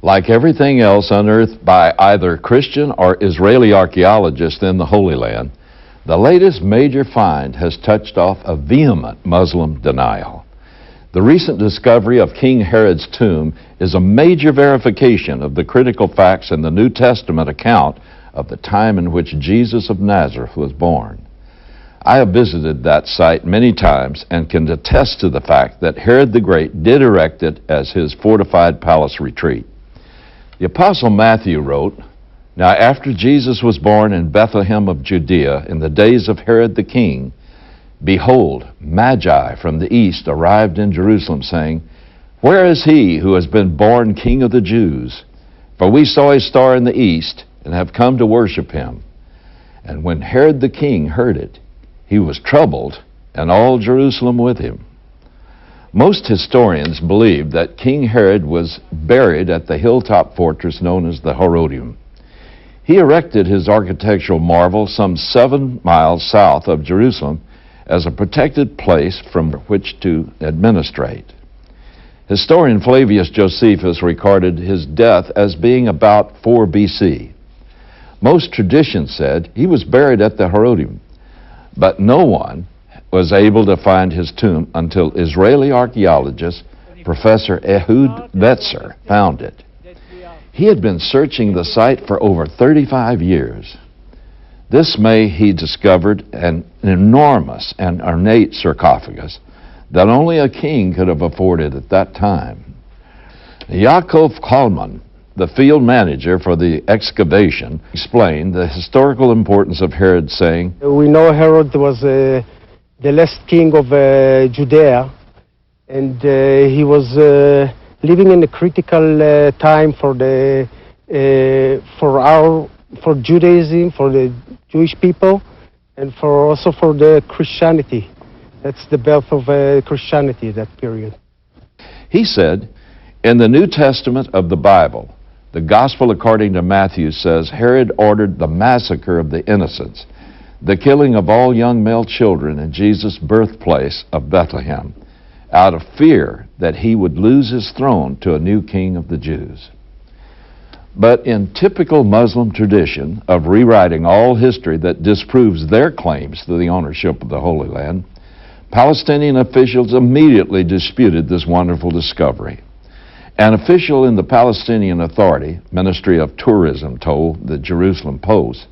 Like everything else unearthed by either Christian or Israeli archaeologists in the Holy Land, the latest major find has touched off a vehement Muslim denial. The recent discovery of King Herod's tomb is a major verification of the critical facts in the New Testament account of the time in which Jesus of Nazareth was born. I have visited that site many times and can attest to the fact that Herod the Great did erect it as his fortified palace retreat. The Apostle Matthew wrote, "Now after Jesus was born in Bethlehem of Judea in the days of Herod the king, behold, Magi from the east arrived in Jerusalem, saying, Where is he who has been born King of the Jews? For we saw his star in the east and have come to worship him. And when Herod the king heard it, he was troubled, and all Jerusalem with him." Most historians believe that King Herod was buried at the hilltop fortress known as the Herodium. He erected his architectural marvel some 7 miles south of Jerusalem as a protected place from which to administrate. Historian Flavius Josephus recorded his death as being about 4 BC. Most traditions said he was buried at the Herodium, but no one was able to find his tomb until Israeli archaeologist Professor Ehud Vetzer found it. He had been searching the site for over 35 years. This May he discovered an enormous and ornate sarcophagus that only a king could have afforded at that time. Yaakov Kalman, the field manager for the excavation, explained the historical importance of Herod, saying, "We know Herod was the last king of Judea, and he was living in a critical time for Judaism, for the Jewish people, and also for the Christianity. That's the birth of Christianity, that period." He said, in the New Testament of the Bible, the Gospel according to Matthew says Herod ordered the massacre of the innocents, the killing of all young male children in Jesus' birthplace of Bethlehem, out of fear that he would lose his throne to a new king of the Jews. But in typical Muslim tradition of rewriting all history that disproves their claims to the ownership of the Holy Land, Palestinian officials immediately disputed this wonderful discovery. An official in the Palestinian Authority, Ministry of Tourism, told the Jerusalem Post,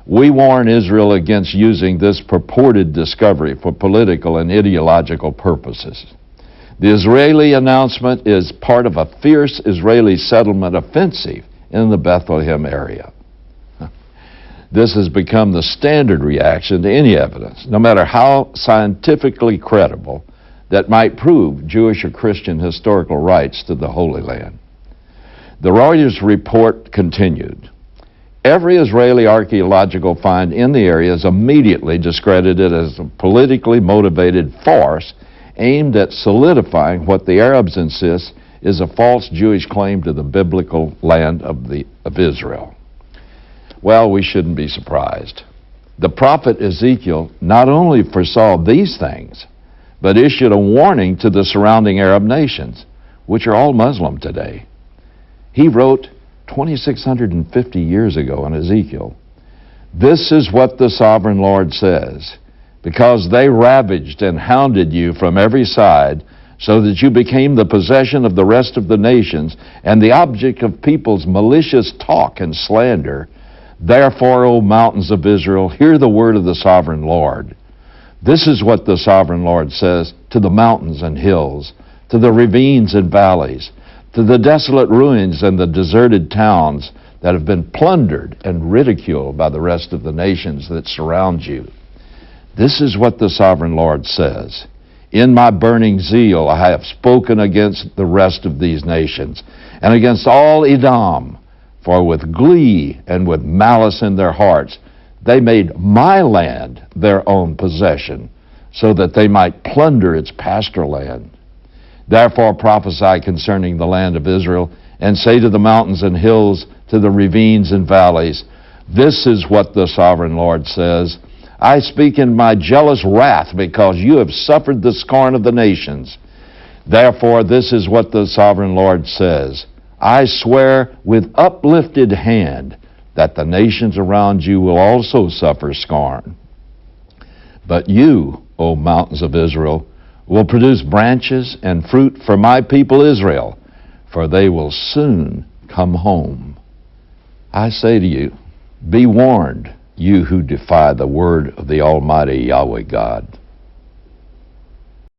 "We warn Israel against using this purported discovery for political and ideological purposes. The Israeli announcement is part of a fierce Israeli settlement offensive in the Bethlehem area." This has become the standard reaction to any evidence, no matter how scientifically credible, that might prove Jewish or Christian historical rights to the Holy Land. The Reuters report continued, "Every Israeli archaeological find in the area is immediately discredited as a politically motivated farce aimed at solidifying what the Arabs insist is a false Jewish claim to the biblical land of Israel." Well, we shouldn't be surprised. The prophet Ezekiel not only foresaw these things, but issued a warning to the surrounding Arab nations, which are all Muslim today. He wrote 2,650 years ago in Ezekiel, "This is what the sovereign Lord says, because they ravaged and hounded you from every side, so that you became the possession of the rest of the nations and the object of people's malicious talk and slander. Therefore, O mountains of Israel, hear the word of the sovereign Lord. This is what the sovereign Lord says to the mountains and hills, to the ravines and valleys, to the desolate ruins and the deserted towns that have been plundered and ridiculed by the rest of the nations that surround you. This is what the sovereign Lord says. In my burning zeal I have spoken against the rest of these nations, and against all Edom, for with glee and with malice in their hearts they made my land their own possession, so that they might plunder its pasture land. Therefore prophesy concerning the land of Israel, and say to the mountains and hills, to the ravines and valleys, this is what the sovereign Lord says. I speak in my jealous wrath because you have suffered the scorn of the nations. Therefore this is what the sovereign Lord says. I swear with uplifted hand that the nations around you will also suffer scorn. But you, O mountains of Israel, will produce branches and fruit for my people Israel, for they will soon come home. I say to you, be warned, you who defy the word of the Almighty Yahweh God.